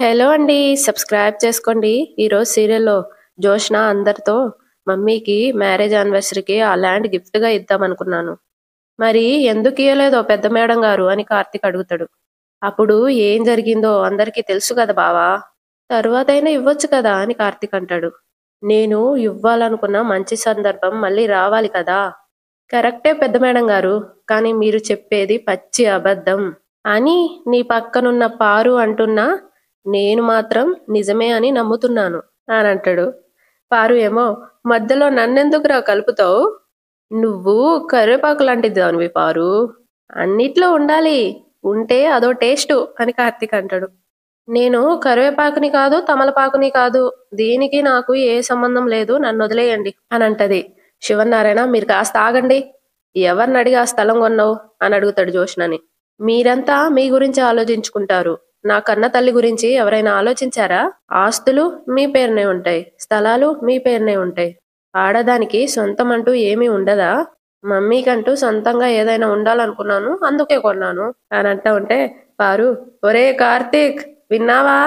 Hello అండి. Subscribe చేసుకోండి. ఈరోజు సీరియల్‌లో జోష్న అందరితో మమ్మీకి మ్యారేజ్ యానివర్సరీకి ఆ ల్యాండ్ గిఫ్ట్‌గా ఇద్దామనుకున్నాను. మరి ఎందుకియ్యలేదో పెద్ద మేడం గారు అని కార్తీక్ అడుగుతాడు. అప్పుడు ఏం జరిగిందో అందరికీ తెలుసు కదా బావా! తరువాతైనా ఇవ్వొచ్చు కదా అని కార్తీక్ అంటాడు. నేను ఇవ్వాలనుకున్న మంచి సందర్భం మళ్ళీ రావాలి కదా! కరెక్టే పెద్ద మేడం గారు. కానీ మీరు చెప్పేది పచ్చి అబద్ధం అని నీ పక్కనున్న పారు అంటున్నా నేను మాత్రం నిజమే అని నమ్ముతున్నాను అని అంటాడు. పారు ఏమో మధ్యలో నన్నెందుకురా కలుపుతావు? నువ్వు కరివేపాకు లాంటిది దానివి పారు. అన్నిట్లో ఉండాలి. ఉంటే అదో టేస్టు అని కార్తీక్ అంటాడు. నేను కరివేపాకుని కాదు, తమలపాకుని కాదు. దీనికి నాకు ఏ సంబంధం లేదు. నన్నొదిలేయండి అని అంటది. శివనారాయణ మీరు కాస్త ఆగండి. ఎవరినడిగి ఆ స్థలం కొన్నావు అని అడుగుతాడు జోష్నని. మీరంతా మీ గురించి ఆలోచించుకుంటారు. నా కన్న తల్లి గురించి ఎవరైనా ఆలోచించారా? ఆస్తులు మీ పేరునే ఉంటాయి. స్థలాలు మీ పేరునే ఉంటాయి. ఆడదానికి సొంతం అంటూ ఏమీ ఉండదా? మమ్మీకంటూ సొంతంగా ఏదైనా ఉండాలనుకున్నాను. అందుకే కొన్నాను అని అంటా ఉంటే పారు ఒరే కార్తీక్ విన్నావా?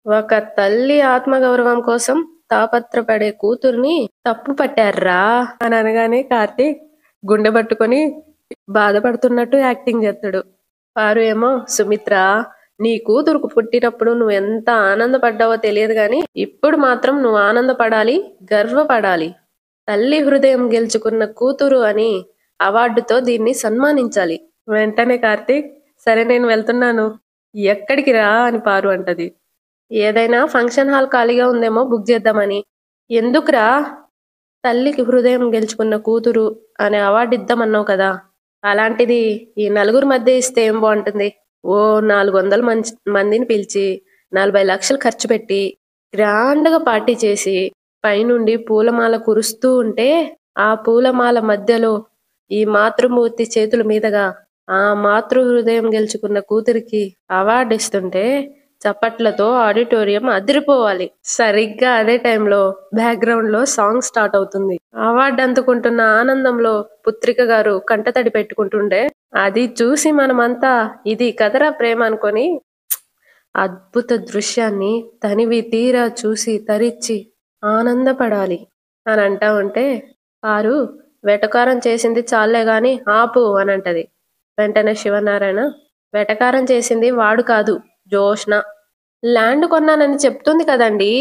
ఒక తల్లి ఆత్మగౌరవం కోసం తాపత్రపడే కూతుర్ని తప్పు పట్టారా అని అనగానే కార్తీక్ గుండె పట్టుకొని బాధపడుతున్నట్టు యాక్టింగ్ చేస్తాడు. పారు ఏమో సుమిత్ర నీ కూతురుకు పుట్టినప్పుడు నువ్వు ఎంత ఆనందపడ్డావో తెలియదు గాని ఇప్పుడు మాత్రం నువ్వు ఆనందపడాలి, గర్వపడాలి. తల్లి హృదయం గెలుచుకున్న కూతురు అని అవార్డుతో దీన్ని సన్మానించాలి. వెంటనే కార్తీక్ సరే నేను వెళ్తున్నాను. ఎక్కడికి రా అని పారు అంటది. ఏదైనా ఫంక్షన్ హాల్ ఖాళీగా ఉందేమో బుక్ చేద్దామని. ఎందుకురా? తల్లికి హృదయం గెలుచుకున్న కూతురు అనే అవార్డు ఇద్దామన్నావు కదా, అలాంటిది ఈ నలుగురు మధ్య ఇస్తే ఏం బాగుంటుంది? ఓ 400 మందిని పిలిచి 40 లక్షలు ఖర్చు పెట్టి గ్రాండ్గా పార్టీ చేసి పైనుండి పూలమాల కురుస్తూ ఉంటే ఆ పూలమాల మధ్యలో ఈ మాతృమూర్తి చేతుల మీదుగా ఆ మాతృ హృదయం గెలుచుకున్న కూతురికి అవార్డు ఇస్తుంటే చప్పట్లతో ఆడిటోరియం అదిరిపోవాలి. సరిగ్గా అదే టైంలో బ్యాక్గ్రౌండ్ లో సాంగ్ స్టార్ట్ అవుతుంది. అవార్డు అందుకుంటున్న ఆనందంలో పుత్రిక గారు కంటతడి పెట్టుకుంటుండే అది చూసి మనమంతా ఇది కదరా ప్రేమ అనుకొని అద్భుత దృశ్యాన్ని తనివి తీరా చూసి తరిచి ఆనందపడాలి అని అంటా ఉంటే ఆరు వెటకారం చేసింది చాలే గాని ఆపు అని అంటది. వెంటనే శివనారాయణ వెటకారం చేసింది వాడు కాదు, జోష్న. ల్యాండ్ కొన్నానని చెప్తుంది కదండి.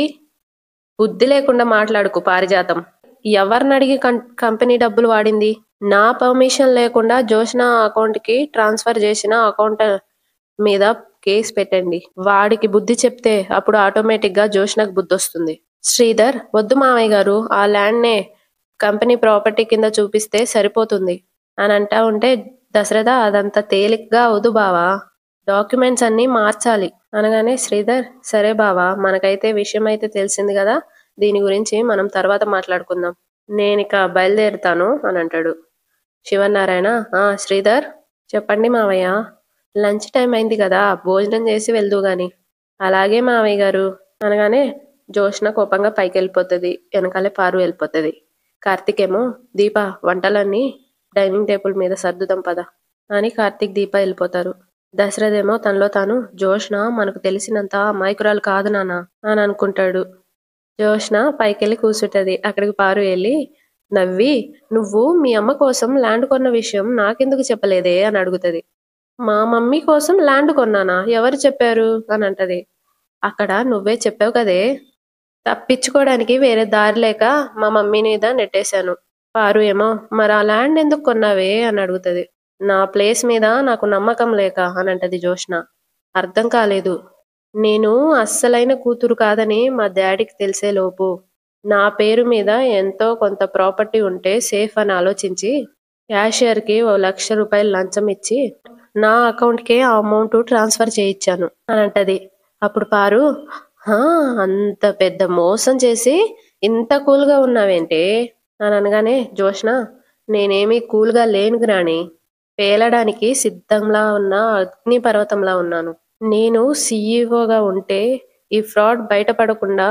బుద్ధి లేకుండా మాట్లాడుకు పారిజాతం. ఎవరినడిగి కంపెనీ డబ్బులు వాడింది? నా పర్మిషన్ లేకుండా జోష్న అకౌంట్ కి ట్రాన్స్ఫర్ చేసిన అకౌంట్ మీద కేసు పెట్టండి. వాడికి బుద్ధి చెప్తే అప్పుడు ఆటోమేటిక్ గా జోష్నకు బుద్ధి వస్తుంది. శ్రీధర్ వద్దు మామయ్య గారు, ఆ ల్యాండ్ నే కంపెనీ ప్రాపర్టీ కింద చూపిస్తే సరిపోతుంది అని అంటా ఉంటే దశరథ అదంతా తేలిగ్గా అవదు బావా, డాక్యుమెంట్స్ అన్ని మార్చాలి అనగానే శ్రీధర్ సరే బావా, మనకైతే విషయం అయితే తెలిసింది కదా, దీని గురించి మనం తర్వాత మాట్లాడుకుందాం. నేనిక బయలుదేరుతాను అని అంటాడు. శివనారాయణ శ్రీధర్ చెప్పండి మావయ్య. లంచ్ టైం అయింది కదా, భోజనం చేసి వెళ్దు గాని. అలాగే మావయ్య గారు అనగానే జోష్న కోపంగా పైకి వెళ్ళిపోతుంది. వెనకాలే పారు వెళ్ళిపోతుంది. కార్తీక్ ఏమో దీప వంటలన్నీ డైనింగ్ టేబుల్ మీద సర్దుదాం పద అని కార్తీక్ దీప వెళ్ళిపోతారు. దశరథ్ ఏమో తనలో తాను జోష్న మనకు తెలిసినంత అమాయకురాలు కాదు నాన్న అని అనుకుంటాడు. జోష్న పైకెళ్ళి కూర్చుంటది. అక్కడికి పారు వెళ్ళి నవ్వి నువ్వు మీ అమ్మ కోసం ల్యాండ్ కొన్న విషయం నాకెందుకు చెప్పలేదే అని అడుగుతుంది. మా మమ్మీ కోసం ల్యాండ్ కొన్నానా? ఎవరు చెప్పారు అని అంటది. అక్కడ నువ్వే చెప్పావు కదే. తప్పించుకోవడానికి వేరే దారి లేక మా మమ్మీ మీద నెట్టేశాను. పారు ఏమో మరి ఆ ల్యాండ్ ఎందుకు కొన్నావే అని అడుగుతుంది. నా ప్లేస్ మీద నాకు నమ్మకం లేక అని అంటది జోష్న. అర్థం కాలేదు. నేను అస్సలైన కూతురు కాదని మా డాడీకి తెలిసేలోపు నా పేరు మీద ఎంతో కొంత ప్రాపర్టీ ఉంటే సేఫ్ అని ఆలోచించి క్యాషియర్కి ₹1,00,000 లంచం ఇచ్చి నా అకౌంట్కే ఆ అమౌంట్ ట్రాన్స్ఫర్ చేయించాను అని అంటది. అప్పుడు పారు అంత పెద్ద మోసం చేసి ఇంత కూల్గా ఉన్నావేంటే అని అనగానే జోష్న నేనేమీ కూల్గా లేను గ్రాని, పేలడానికి సిద్ధంలా ఉన్న అగ్ని పర్వతంలా ఉన్నాను. నేను సీఈఓగా ఉంటే ఈ ఫ్రాడ్ బయటపడకుండా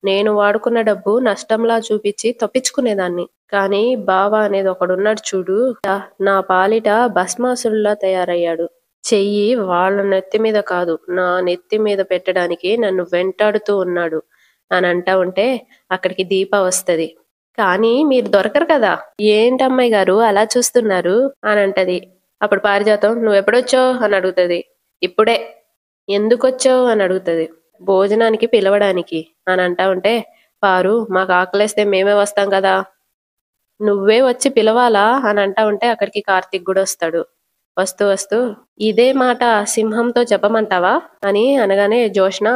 నేను వాడుకున్న డబ్బు నష్టంలా చూపించి తప్పించుకునేదాన్ని. కానీ బావ అనేది ఒకడున్నాడు చూడు, నా పాలిట భస్మాసురులా తయారయ్యాడు. చెయ్యి వాళ్ళ నెత్తి మీద కాదు, నా నెత్తి మీద పెట్టడానికి నన్ను వెంటాడుతూ ఉన్నాడు అని అంటా ఉంటే అక్కడికి దీప వస్తది. కానీ మీరు దొరకరు కదా. ఏంటమ్మాయి గారు అలా చూస్తున్నారు అని అంటది. అప్పుడు పారిజాతం నువ్వెప్పుడొచ్చావు అని అడుగుతది. ఇప్పుడే. ఎందుకొచ్చావు అని అడుగుతది. భోజనానికి పిలవడానికి అని అంటా ఉంటే పారు మాకు ఆకలేస్తే మేమే వస్తాం కదా, నువ్వే వచ్చి పిలవాలా అని అంటా ఉంటే అక్కడికి కార్తీక్ కూడా వస్తాడు. వస్తూ వస్తూ ఇదే మాట సింహంతో చెప్పమంటావా అని అనగానే జోష్న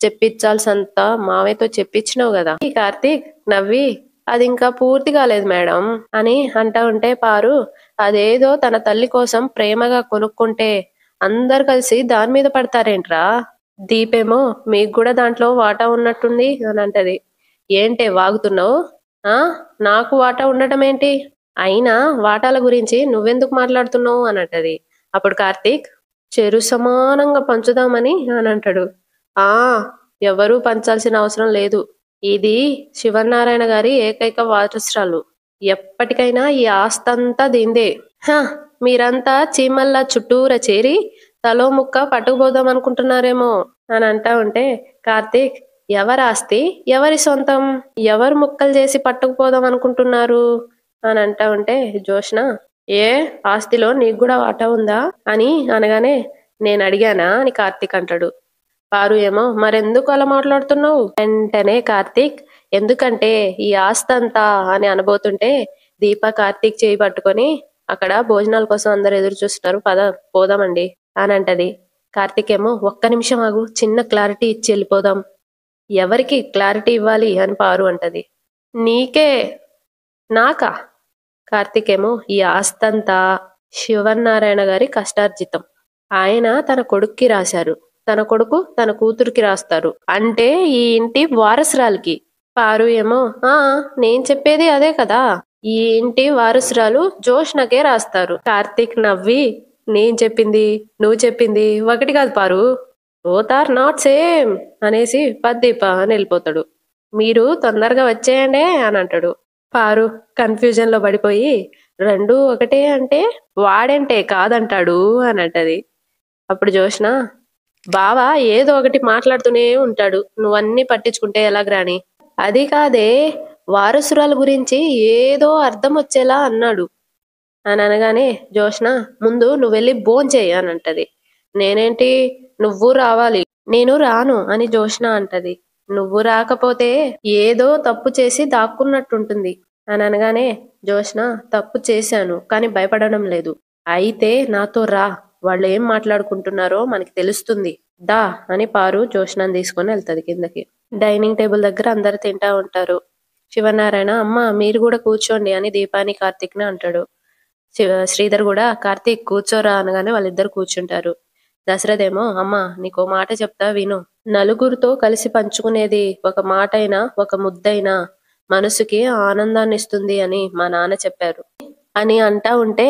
చెప్పించాల్సినంత మావయ్యతో చెప్పించినావు కదా. ఈ కార్తీక్ నవ్వి అది ఇంకా పూర్తి కాలేదు మేడం అని అంటా ఉంటే పారు అదేదో తన తల్లి కోసం ప్రేమగా కొనుక్కుంటే అందరు కలిసి దాని మీద పడతారేంట్రా. దీపేమో మీకు కూడా దాంట్లో వాటా ఉన్నట్టుంది అని అంటది. ఏంటే వాగుతున్నావు? ఆ నాకు వాటా ఉండటం ఏంటి? అయినా వాటాల గురించి నువ్వెందుకు మాట్లాడుతున్నావు అని అంటది. అప్పుడు కార్తీక్ చెరు సమానంగా పంచుదామని అని అంటాడు. ఆ ఎవరూ పంచాల్సిన అవసరం లేదు. ఇది శివనారాయణ గారి ఏకైక వారసురాలు. ఎప్పటికైనా ఈ ఆస్తంతా దీందే. హ మీరంతా చీమల్లా చుట్టూరా చేరి తలో ముక్క పట్టుకుపోదాం అనుకుంటున్నారేమో అని అంటా ఉంటే కార్తీక్ ఎవరి ఆస్తి ఎవరి సొంతం, ఎవరు ముక్కలు చేసి పట్టుకుపోదాం అనుకుంటున్నారు అని అంటా ఉంటే జోష్న ఏ ఆస్తిలో నీకు కూడా వాటా ఉందా అని అనగానే నేను అడిగానా అని కార్తీక్ అంటాడు. పారు ఏమో మరెందుకు అలా మాట్లాడుతున్నావు? వెంటనే కార్తీక్ ఎందుకంటే ఈ ఆస్తంతా అని అనబోతుంటే దీప కార్తీక్ చేయి పట్టుకొని అక్కడ భోజనాల కోసం అందరు ఎదురు చూస్తున్నారు, పద పోదామండి అని అంటది. కార్తీక్ ఏమో ఒక్క నిమిషం ఆగు, చిన్న క్లారిటీ ఇచ్చి వెళ్ళిపోదాం. ఎవరికి క్లారిటీ ఇవ్వాలి అని పారు అంటది. నీకే. నాకా? కార్తీక్ ఏమో ఈ ఆస్తంతా శివనారాయణ గారి కష్టార్జితం. ఆయన తన కొడుక్కి రాశారు, తన కొడుకు తన కూతురికి రాస్తారు, అంటే ఈ ఇంటి వారసురాలికి. పారు ఏమో నేను చెప్పేది అదే కదా, ఈ ఇంటి వారసురాలు జోష్నకే రాస్తారు. కార్తీక్ నవ్వి నేను చెప్పింది నువ్వు చెప్పింది ఒకటి కాదు పారు, బోత్ ఆర్ నాట్ సేమ్ అనేసి పద్దీప అని వెళ్ళిపోతాడు. మీరు తొందరగా వచ్చేయండి అని అంటాడు. పారు కన్ఫ్యూజన్ లో పడిపోయి రెండు ఒకటే అంటే వాడంటే కాదంటాడు అని అంటది. అప్పుడు జోష్న బావా ఏదో ఒకటి మాట్లాడుతూనే ఉంటాడు, నువ్వన్నీ పట్టించుకుంటే ఎలాగ్రాని. అది కాదే వారసురాల గురించి ఏదో అర్థం వచ్చేలా అన్నాడు అని అనగానే జోష్న ముందు నువ్వు వెళ్ళి భోంచేయి అని అంటది. నేనేంటి నువ్వు రావాలి. నేను రాను అని జోష్న అంటది. నువ్వు రాకపోతే ఏదో తప్పు చేసి దాక్కున్నట్టుంటుంది అని అనగానే జోష్న తప్పు చేశాను కానీ భయపడడం లేదు. అయితే నాతో రా, వాళ్ళు ఏం మాట్లాడుకుంటున్నారో మనకి తెలుస్తుంది దా అని పారు జోష్నాన్ని తీసుకొని వెళ్తది కిందకి. డైనింగ్ టేబుల్ దగ్గర అందరు తింటా ఉంటారు. శివనారాయణ అమ్మ మీరు కూడా కూర్చోండి అని దీపాని కార్తీక్ ని అంటాడు. శ్రీధర్ కూడా కార్తీక్ కూర్చోరా అనగానే వాళ్ళిద్దరు కూర్చుంటారు. దశరథ్ ఏమో అమ్మ నీకో మాట చెప్తా విను. నలుగురితో కలిసి పంచుకునేది ఒక మాటైనా ఒక ముద్దైనా మనసుకి ఆనందాన్ని ఇస్తుంది అని మా నాన్న చెప్పారు అని అంటా ఉంటే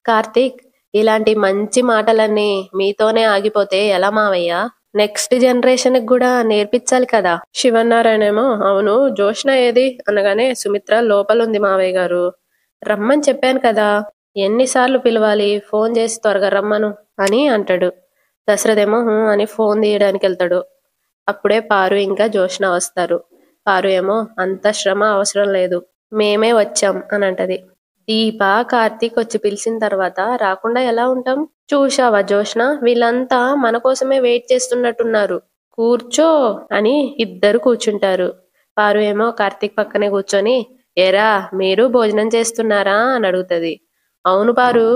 కార్తీక్ ఇలాంటి మంచి మాటలన్నీ మీతోనే ఆగిపోతే ఎలా మావయ్య, నెక్స్ట్ జనరేషన్ కి కూడా నేర్పించాలి కదా. శివనారాయణ ఏమో అవును జోష్న ఏది అనగానే సుమిత్ర లోపలుంది మావయ్య గారు, రమ్మని చెప్పాను కదా, ఎన్నిసార్లు పిలవాలి, ఫోన్ చేసి త్వరగా రమ్మను అని అంటాడు. దశరథేమో అని ఫోన్ తీయడానికి వెళ్తాడు. అప్పుడే పారు ఇంకా జోష్న వస్తారు. పారు ఏమో అంత శ్రమ అవసరం లేదు, మేమే వచ్చాం అని అంటది. దీప కార్తీక్ వచ్చి పిలిచిన తర్వాత రాకుండా ఎలా ఉంటాం? చూశావా జోష్న, వీళ్ళంతా మన కోసమే వెయిట్ చేస్తున్నట్టున్నారు, కూర్చో అని ఇద్దరు కూర్చుంటారు. పారు ఏమో కార్తీక్ పక్కనే కూర్చొని ఏరా మీరు భోజనం చేస్తున్నారా అని అడుగుతది. అవును పారు,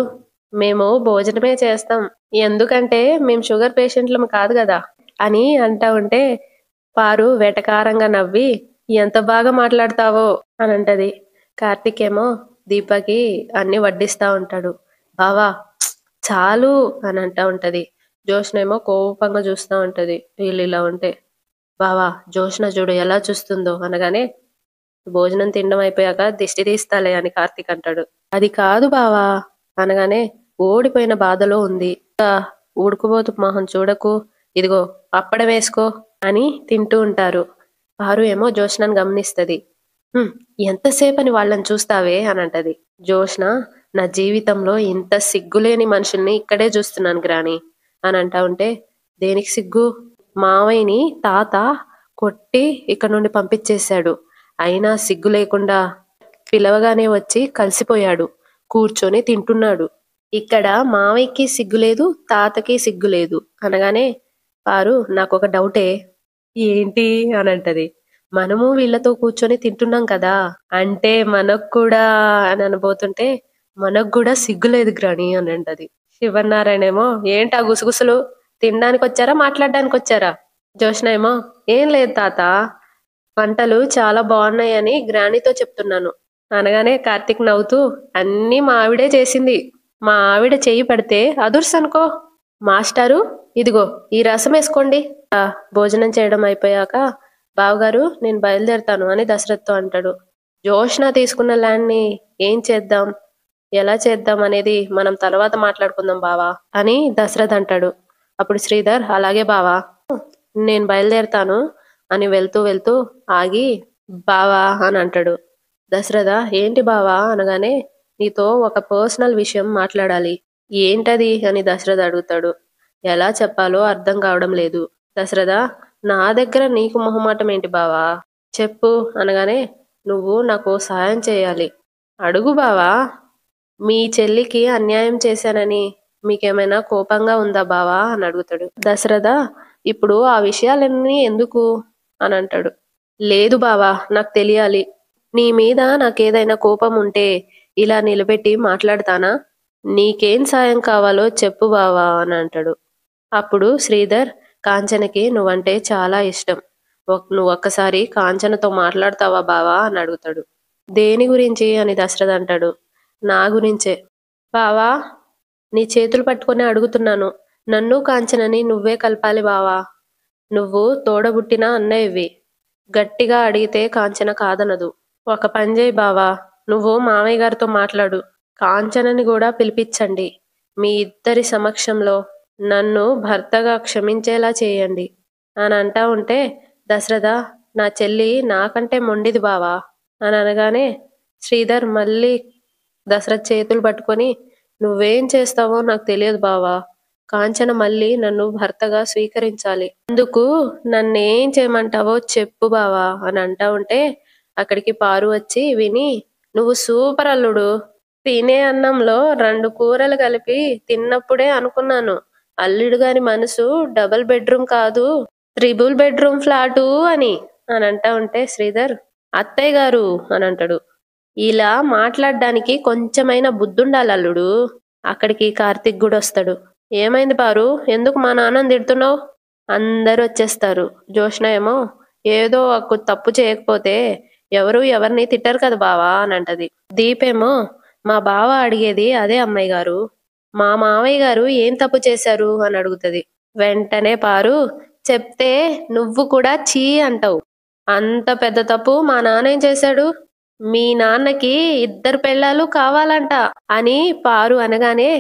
మేము భోజనమే చేస్తాం, ఎందుకంటే మేము షుగర్ పేషెంట్లం కాదు కదా అని అంటా ఉంటే పారు వెటకారంగా నవ్వి ఎంత బాగా మాట్లాడతావో అని అంటది. కార్తీక్ ఏమో దీపకి అన్ని వడ్డిస్తా ఉంటాడు. బావా చాలు అని అంటా ఉంటది. జోష్న ఏమో కోపంగా చూస్తూ ఉంటది వీళ్ళు ఇలా ఉంటే. బావా జోష్న చూడు ఎలా చూస్తుందో అనగానే భోజనం తినడం అయిపోయాక దిష్టి తీస్తాలే అని కార్తీక్ అంటాడు. అది కాదు బావా అనగానే ఓడిపోయిన బాధలో ఉంది, ఊడుకుపోతు మొహం చూడకు, ఇదిగో అప్పడం వేసుకో అని తింటూ ఉంటారు. పారు ఏమో జోష్నని గమనిస్తది. ఎంతసేపని వాళ్ళని చూస్తావే అని అంటది. జోష్న నా జీవితంలో ఇంత సిగ్గులేని మనుషుల్ని ఇక్కడే చూస్తున్నాను గ్రాని అని అంటా ఉంటే, దేనికి సిగ్గు? మావయ్యని తాత కొట్టి ఇక్కడ నుండి పంపించేశాడు. అయినా సిగ్గు లేకుండా పిలవగానే వచ్చి కలిసిపోయాడు. కూర్చొని తింటున్నాడు. ఇక్కడ మావయ్యకి సిగ్గులేదు, తాతకి సిగ్గులేదు అనగానే పారు నాకొక డౌటే. ఏంటి అని అంటది. మనము వీళ్ళతో కూర్చొని తింటున్నాం కదా, అంటే మనకు కూడా అని అనబోతుంటే, మనకు కూడా సిగ్గులేదు గ్రాని అని అంటది. శివనారాయణ ఏమో ఏంటా గుసగుసలు, తినడానికి వచ్చారా మాట్లాడడానికి వచ్చారా? జోష్న ఏమో ఏం లేదు తాత, వంటలు చాలా బాగున్నాయని గ్రానీతో చెప్తున్నాను అనగానే కార్తీక్ నవ్వుతూ అన్నీ మా ఆవిడే చేసింది. మా ఆవిడ చెయ్యి పడితే అదుర్సనుకో. మాస్టారు ఇదిగో ఈ రసం వేసుకోండి. భోజనం చేయడం అయిపోయాక బావగారు నేను బయలుదేరుతాను అని దశరథ్తో అంటాడు. జోష్న తీసుకున్న ల్యాండ్ని ఏం చేద్దాం, ఎలా చేద్దాం అనేది మనం తర్వాత మాట్లాడుకుందాం బావా అని దశరథ్ అంటాడు. అప్పుడు శ్రీధర్ అలాగే బావా నేను బయలుదేరుతాను అని వెళ్తూ వెళ్తూ ఆగి బావా అని అంటాడు. దశరథ ఏంటి బావా అనగానే నీతో ఒక పర్సనల్ విషయం మాట్లాడాలి. ఏంటది అని దశరథ అడుగుతాడు. ఎలా చెప్పాలో అర్థం కావడం లేదు. దశరథ నా దగ్గర నీకు మొహమాటం ఏంటి బావా, చెప్పు అనగానే నువ్వు నాకు సహాయం చేయాలి. అడుగు బావా. మీ చెల్లికి అన్యాయం చేశానని మీకేమైనా కోపంగా ఉందా బావా అని అడుగుతాడు. దశరథ ఇప్పుడు ఆ విషయాలన్నీ ఎందుకు అని అంటాడు. లేదు బావా నాకు తెలియాలి. నీ మీద నాకేదైనా కోపం ఉంటే ఇలా నిలబెట్టి మాట్లాడతానా? నీకేం సాయం కావాలో చెప్పు బావా అని అంటాడు. అప్పుడు శ్రీధర్ కాంచనకి నువ్వంటే చాలా ఇష్టం. నువ్వు ఒక్కసారి కాంచనతో మాట్లాడతావా బావా అని అడుగుతాడు. దేని గురించి అని దశరథ అంటాడు. నా గురించే బావా, నీ చేతులు పట్టుకొని అడుగుతున్నాను. నన్ను కాంచనని నువ్వే కలపాలి బావా. నువ్వు తోడబుట్టిన అన్నయ్యవి. గట్టిగా అడిగితే కాంచన కాదనదు. ఒక పని చేయి బావా, నువ్వు మామయ్య గారితో మాట్లాడు. కాంచనని కూడా పిలిపించండి. మీ ఇద్దరి సమక్షంలో నన్ను భర్తగా క్షమించేలా చేయండి అని అంటా ఉంటే దశరథ నా చెల్లి నాకంటే మొండిది బావా అని అనగానే శ్రీధర్ మళ్ళీ దశరథ్ చేతులు పట్టుకొని నువ్వేం చేస్తావో నాకు తెలియదు బావా. కాంచన మళ్ళీ నన్ను భర్తగా స్వీకరించాలి. అందుకు నన్నేం చేయమంటావో చెప్పు బావా అని అంటా ఉంటే అక్కడికి పారు వచ్చి విని నువ్వు సూపర్ అల్లుడు. తినే అన్నంలో 2 కూరలు కలిపి తిన్నప్పుడే అనుకున్నాను అల్లుడు గారి మనసు డబుల్ బెడ్రూమ్ కాదు, 3 బెడ్రూమ్ ఫ్లాటు అని అంటా ఉంటే శ్రీధర్ అత్తయ్య గారు అని అంటాడు. ఇలా మాట్లాడడానికి కొంచెమైనా బుద్ధుండాలి అల్లుడు. అక్కడికి కార్తీక్ కూడా వస్తాడు. ఏమైంది పారు, ఎందుకు మా నాన్నని తిడుతున్నావు? అందరూ వచ్చేస్తారు. జోష్న ఏమో ఏదో ఒక తప్పు చేయకపోతే ఎవరు ఎవరిని తిట్టరు కదా బావా అని అంటది. దీపేమో మా బావ అడిగేది అదే అమ్మాయి గారు, మా మావయ్య గారు ఏం తప్పు చేశారు అని అడుగుతుంది. వెంటనే పారు చెప్తే నువ్వు కూడా చీ అంటావు. అంత పెద్ద తప్పు మా నాన్న ఏం చేశాడు? మీ నాన్నకి 2 పెళ్ళాలు కావాలంట అని పారు అనగానే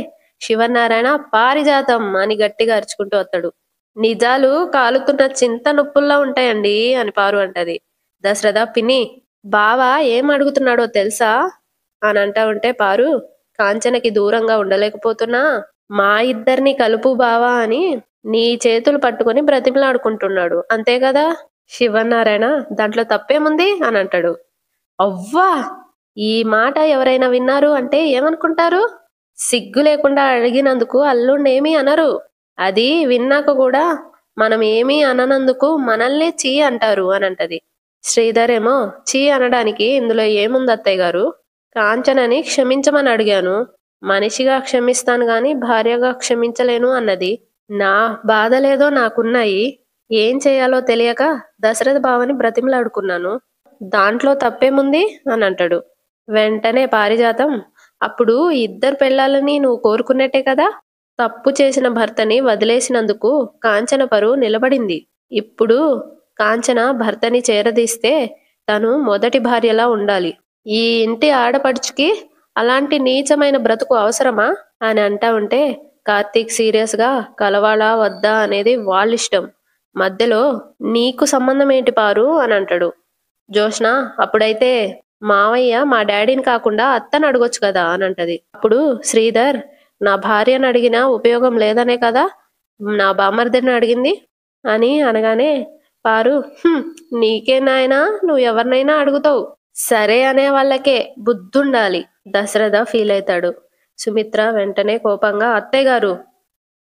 శివనారాయణ పారిజాతం అని గట్టిగా అరుచుకుంటూ వస్తాడు. నిజాలు కాలుతున్న చింత నొప్పుల్లా ఉంటాయండి అని పారు అంటది. దశరథ పిన్ని బావ ఏం అడుగుతున్నాడో తెలుసా అని అంటా ఉంటే పారు కాంచనకి దూరంగా ఉండలేకపోతున్నా మా ఇద్దరిని కలుపు బావా అని నీ చేతులు పట్టుకొని బ్రతిమలాడుకుంటున్నాడు అంతే కదా. శివనారాయణ దాంట్లో తప్పేముంది అని అంటాడు. అవ్వా, ఈ మాట ఎవరైనా విన్నారు అంటే ఏమనుకుంటారు? సిగ్గు లేకుండా అడిగినందుకు అల్లుండేమీ అనరు. అది విన్నాక కూడా మనం ఏమీ అననందుకు మనల్నే చీ అంటారు అని అంటది. శ్రీధర్ ఏమో చీ అనడానికి ఇందులో ఏముంది అత్తయ్య గారు? కాంచనని క్షమించమని అడిగాను. మనిషిగా క్షమిస్తాను గాని భార్యగా క్షమించలేను అన్నది. నా బాధలేదో నాకున్నాయి. ఏం చేయాలో తెలియక దశరథ బావని బ్రతిమలాడుకున్నాను. దాంట్లో తప్పేముంది అని అంటాడు. వెంటనే పారిజాతం అప్పుడు 2 పెళ్ళాలని నువ్వు కోరుకున్నట్టే కదా. తప్పు చేసిన భర్తని వదిలేసినందుకు కాంచన పరువు నిలబడింది. ఇప్పుడు కాంచన భర్తని చేరదీస్తే తను మొదటి భార్యలా ఉండాలి. ఈ ఇంటి ఆడపడుచుకి అలాంటి నీచమైన బ్రతుకు అవసరమా అని అంటా ఉంటే కార్తీక్ సీరియస్ గా కలవాలా వద్దా అనేది వాళ్ళిష్టం, మధ్యలో నీకు సంబంధం ఏంటి పారు అని అంటాడు. జోష్న అప్పుడైతే మావయ్య మా డాడీని కాకుండా అత్తని అడగొచ్చు కదా అని అంటది. అప్పుడు శ్రీధర్, నా భార్యను అడిగినా ఉపయోగం లేదనే కదా నా బామర్దిని అడిగింది అని అనగానే పారు, "హ్మ్, నీకే నాయనా, నువ్వు ఎవరినైనా అడుగుతావు. సరే అనే వాళ్ళకే బుద్ధుండాలి." దశరథ ఫీల్ అవుతాడు. సుమిత్ర వెంటనే కోపంగా, అత్తయ్య గారు,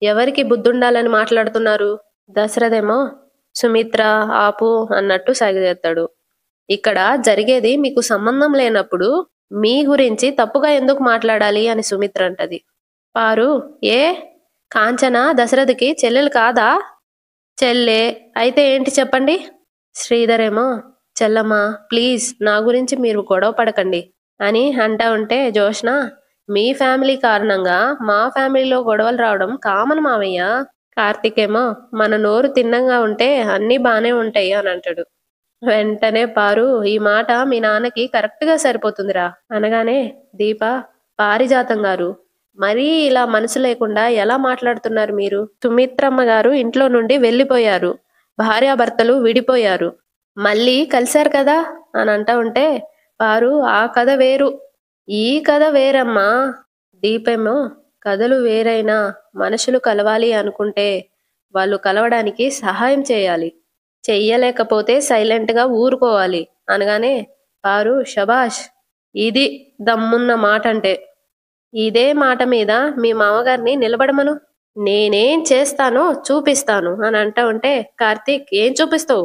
ఎవరికి బుద్ధుండాలని మాట్లాడుతున్నారు? దశరథేమో, సుమిత్ర ఆపు అన్నట్టు సాగిచేస్తాడు. ఇక్కడ జరిగేది మీకు సంబంధం లేనప్పుడు మీ గురించి తప్పుగా ఎందుకు మాట్లాడాలి అని సుమిత్ర అంటది. పారు, ఏ కాంచన దశరథకి చెల్లెలు కాదా? చెల్లె అయితే ఏంటి చెప్పండి. శ్రీధర్ ఏమో, చెల్లమ్మా ప్లీజ్ నా గురించి మీరు గొడవ పడకండి అని అంటా ఉంటే జోష్న, మీ ఫ్యామిలీ కారణంగా మా ఫ్యామిలీలో గొడవలు రావడం కామన్ మావయ్య. కార్తీక్ ఏమో, మన నోరు తిన్నంగా ఉంటే అన్నీ బానే ఉంటాయి అని అంటాడు. వెంటనే పారు, ఈ మాట మీ నాన్నకి కరెక్ట్ గా సరిపోతుందిరా అనగానే దీప, పారిజాతం గారు, మరీ ఇలా మనసు లేకుండా ఎలా మాట్లాడుతున్నారు మీరు? సుమిత్రమ్మ గారు ఇంట్లో నుండి వెళ్ళిపోయారు, భార్యాభర్తలు విడిపోయారు, మళ్ళీ కలిశారు కదా అని అంటా ఉంటే పారు, ఆ కథ వేరు, ఈ కథ వేరమ్మా. దీపేమో, కథలు వేరైనా మనుషులు కలవాలి అనుకుంటే వాళ్ళు కలవడానికి సహాయం చేయాలి, చెయ్యలేకపోతే సైలెంట్ గా ఊరుకోవాలి అనగానే పారు, శబాష్, ఇది దమ్మున్న మాట అంటే. ఇదే మాట మీద మీ మామగారిని నిలబడమను, నేనేం చేస్తానో చూపిస్తాను అని అంటా ఉంటే కార్తీక్, ఏం చూపిస్తావు?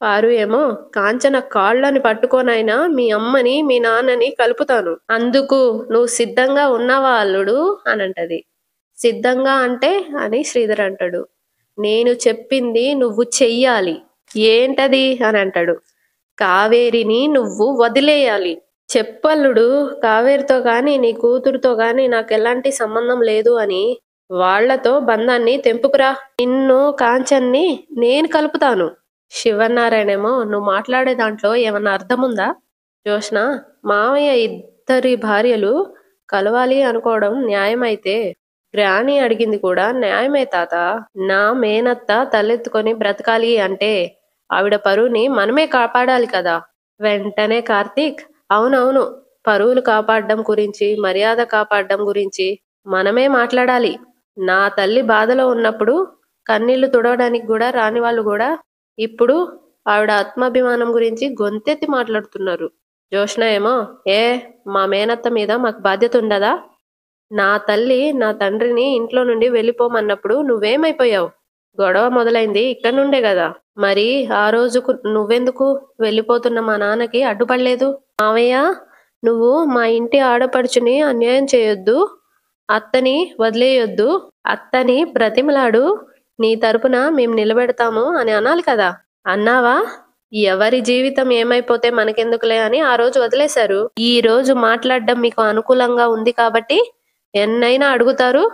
పారు ఏమో, కాంచన కాళ్ళని పట్టుకోనైనా మీ అమ్మని మీ నాన్నని కలుపుతాను, అందుకు నువ్వు సిద్ధంగా ఉన్నావా అల్లుడు అని అంటది. సిద్ధంగా అంటే అని శ్రీధర్ అంటాడు. నేను చెప్పింది నువ్వు చెయ్యాలి. ఏంటది అని అంటాడు. కావేరిని నువ్వు వదిలేయాలి. చెప్పల్లుడు, కావేరితో గాని నీ కూతురుతో గాని నాకు ఎలాంటి సంబంధం లేదు అని వాళ్లతో బంధాన్ని తెంపుకురా, నిన్ను కాంచన్ని నేను కలుపుతాను. శివనారాయణేమో, నువ్వు మాట్లాడే దాంట్లో ఏమన్నా అర్థముందా? జోష్న, మావయ్య ఇద్దరి భార్యలు కలవాలి అనుకోవడం న్యాయమైతే గ్రాని అడిగింది కూడా న్యాయమే తాత. నా మేనత్త తలెత్తుకొని బ్రతకాలి అంటే ఆవిడ పరువుని మనమే కాపాడాలి కదా. వెంటనే కార్తీక్, అవునవును, పరువులు కాపాడడం గురించి, మర్యాద కాపాడడం గురించి మనమే మాట్లాడాలి. నా తల్లి బాధలో ఉన్నప్పుడు కన్నీళ్లు తుడవడానికి కూడా రాని వాళ్ళు కూడా ఇప్పుడు ఆవిడ ఆత్మాభిమానం గురించి గొంతెత్తి మాట్లాడుతున్నారు. జోష్న ఏమో, ఏ మా మేనత్త మీద మాకు బాధ్యత ఉండదా? నా తల్లి నా తండ్రిని ఇంట్లో నుండి వెళ్ళిపోమన్నప్పుడు నువ్వేమైపోయావు? గొడవ మొదలైంది ఇక్కడ నుండే కదా. మరి ఆ రోజుకు నువ్వెందుకు వెళ్ళిపోతున్న మా నాన్నకి అడ్డుపడలేదు? మావయ్య, నువ్వు మా ఇంటి ఆడపడుచుని అన్యాయం చేయొద్దు, అత్తని వదిలేయొద్దు, అత్తని బ్రతిమలాడు, నీ తరపున మేం నిలబెడతాము అని అనాలి కదా. అన్నావా? ఎవరి జీవితం ఏమైపోతే మనకెందుకులే అని ఆ రోజు వదిలేశారు. ఈ రోజు మాట్లాడడం మీకు అనుకూలంగా ఉంది కాబట్టి ఎన్నైనా అడుగుతారు,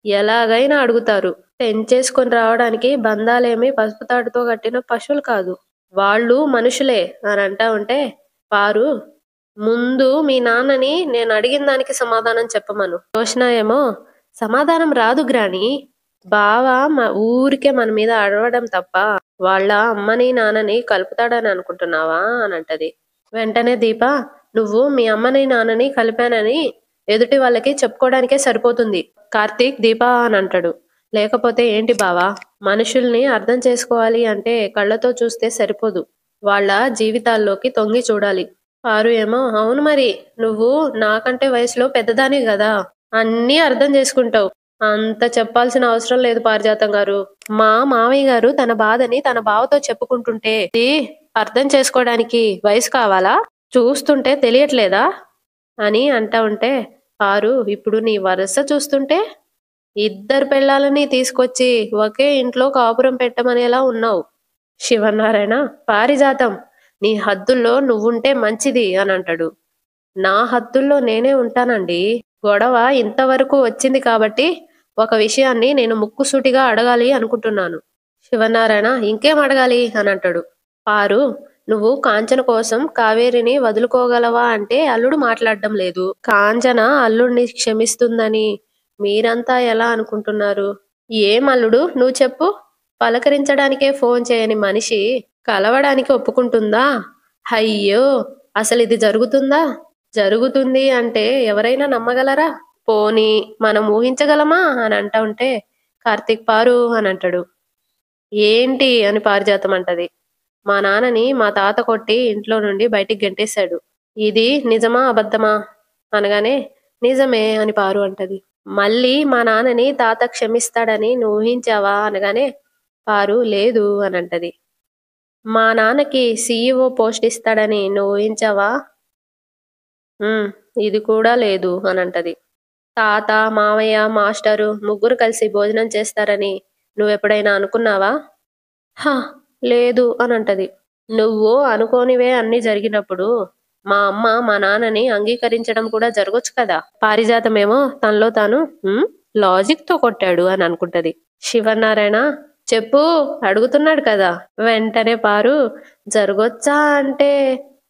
ఎలాగైనా అడుగుతారు. పెంచేసుకొని రావడానికి బంధాలేమి పసుపు తాడుతో కట్టిన పశువులు కాదు, వాళ్ళు మనుషులే అని అంటా ఉంటే పారు, ముందు మీ నాన్నని నేను అడిగిన దానికి సమాధానం చెప్పమను. జోష్న ఏమో, సమాధానం రాదు గ్రాని, బావ ఊరికే మన మీద అడవడం తప్ప వాళ్ళ అమ్మని నాన్నని కలుపుతాడని అనుకుంటున్నావా అని అంటది. వెంటనే దీప, నువ్వు మీ అమ్మని నాన్నని కలిపానని ఎదుటి వాళ్ళకి చెప్పుకోవడానికే సరిపోతుంది కార్తీక్, దీప అని అంటాడు. లేకపోతే ఏంటి బావా, మనుషుల్ని అర్థం చేసుకోవాలి అంటే కళ్ళతో చూస్తే సరిపోదు, వాళ్ళ జీవితాల్లోకి తొంగి చూడాలి. పారు ఏమో, అవును మరి, నువ్వు నాకంటే వయసులో పెద్దదాని కదా, అన్నీ అర్థం చేసుకుంటావు, అంత చెప్పాల్సిన అవసరం లేదు పారిజాతం గారు. మా మావయ్య గారు తన బాధని తన బావతో చెప్పుకుంటుంటే అర్థం చేసుకోవడానికి వయసు కావాలా? చూస్తుంటే తెలియట్లేదా అని అంటా ఉంటే పారు, ఇప్పుడు నీ వరస చూస్తుంటే ఇద్దరు పెళ్ళాలని తీసుకొచ్చి ఒకే ఇంట్లో కాపురం పెట్టమనేలా ఉన్నావు. శివనారాయణ, పారిజాతం, నీ హద్దుల్లో నువ్వుంటే మంచిది అని అంటాడు. నా హద్దుల్లో నేనే ఉంటానండి. గొడవ ఇంతవరకు వచ్చింది కాబట్టి ఒక విషయాన్ని నేను ముక్కుసూటిగా అడగాలి అనుకుంటున్నాను. శివనారాయణ, ఇంకేం అడగాలి అని అంటాడు. పారు, నువ్వు కాంచన కోసం కావేరిని వదులుకోగలవా అంటే అల్లుడు మాట్లాడడం లేదు. కాంచన అల్లుడిని క్షమిస్తుందని మీరంతా ఎలా అనుకుంటున్నారు? ఏం అల్లుడు నువ్వు చెప్పు, పలకరించడానికే ఫోన్ చేయని మనిషి కలవడానికి ఒప్పుకుంటుందా? అయ్యో, అసలు ఇది జరుగుతుందా? జరుగుతుంది అంటే ఎవరైనా నమ్మగలరా? పోనీ మనం ఊహించగలమా అని అంటా ఉంటే కార్తీక్ పారు అని అంటాడు. ఏంటి అని పారిజాతం అంటది. మా నాన్నని మా తాత కొట్టి ఇంట్లో నుండి బయటికి గెంటేశాడు. ఇది నిజమా అబద్ధమా అనగానే నిజమే అని పారు అంటది. మళ్ళీ మా నాన్నని తాత క్షమిస్తాడని నువ్వు ఊహించావా అనగానే పారు లేదు అని అంటది. మా నాన్నకి సీఈఓ పోస్ట్ ఇస్తాడని నువ్వు ఊహించావా? "ఉమ్, ఇది కూడా లేదు అని అంటది. తాత, మావయ్య, మాస్టరు ముగ్గురు కలిసి భోజనం చేస్తారని నువ్వెప్పుడైనా అనుకున్నావా? హ! లేదు అని అంటది. నువ్వు అనుకోనివే అన్నీ జరిగినప్పుడు మా అమ్మ మా నాన్నని అంగీకరించడం కూడా జరగొచ్చు కదా. పారిజాతమేమో తనలో తాను "ఉమ్, లాజిక్ తో కొట్టాడు అని అనుకుంటది. శివనారాయణ చెప్పు అడుగుతున్నాడు కదా. వెంటనే పారు జరగొచ్చా అంటే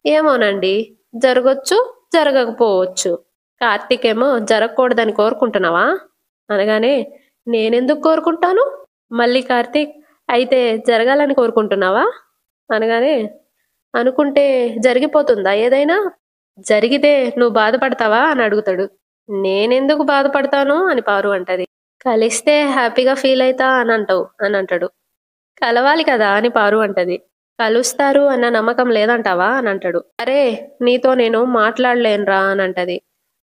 ఏమోనండి, జరగొచ్చు, జరగకపోవచ్చు. కార్తీక్ ఏమో జరగకూడదని కోరుకుంటున్నావా అనగానే నేనెందుకు కోరుకుంటాను? మళ్ళీ కార్తీక్ అయితే జరగాలని కోరుకుంటున్నావా అనగానే అనుకుంటే జరిగిపోతుందా ఏదైనా? జరిగితే నువ్వు బాధపడతావా అని అడుగుతాడు. నేనెందుకు బాధపడతాను అని పారు అంటది. కలిస్తే హ్యాపీగా ఫీల్ అయితా అని అంటావు అని అంటాడు. కలవాలి కదా అని పారు అంటది. కలుస్తారు అన్న నమ్మకం లేదంటావా అని అంటాడు. అరే నీతో నేను మాట్లాడలేనురా అని అంటది.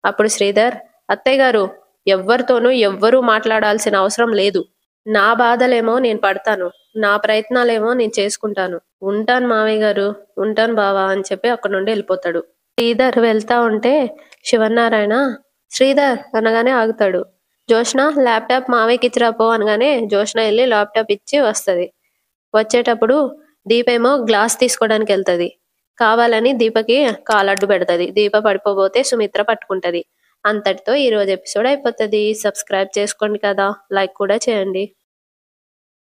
అప్పుడు శ్రీధర్ అత్తయ్య గారు ఎవ్వరితోనూ ఎవ్వరూ మాట్లాడాల్సిన అవసరం లేదు. నా బాధలేమో నేను పడతాను. నా ప్రయత్నాలేమో నేను చేసుకుంటాను. ఉంటాను మావయ్య గారు, ఉంటాను బావా అని చెప్పి అక్కడి నుండి వెళ్ళిపోతాడు. శ్రీధర్ వెళ్తా ఉంటే శివన్నారాయణ శ్రీధర్ అనగానే ఆగుతాడు. జోష్న ల్యాప్టాప్ మావయ్యకి ఇచ్చిరా పో అనగానే జోష్న వెళ్ళి ల్యాప్టాప్ ఇచ్చి వస్తది. వచ్చేటప్పుడు దీపేమో గ్లాస్ తీసుకోవడానికి వెళ్తది. కావాలని దీపకి కాలడ్డు పెడతది. దీప పడిపోబోతే సుమిత్ర పట్టుకుంటది. అంతటితో ఈ రోజు ఎపిసోడ్ అయిపోతది. సబ్స్క్రైబ్ చేసుకోండి కదా, లైక్ కూడా చేయండి.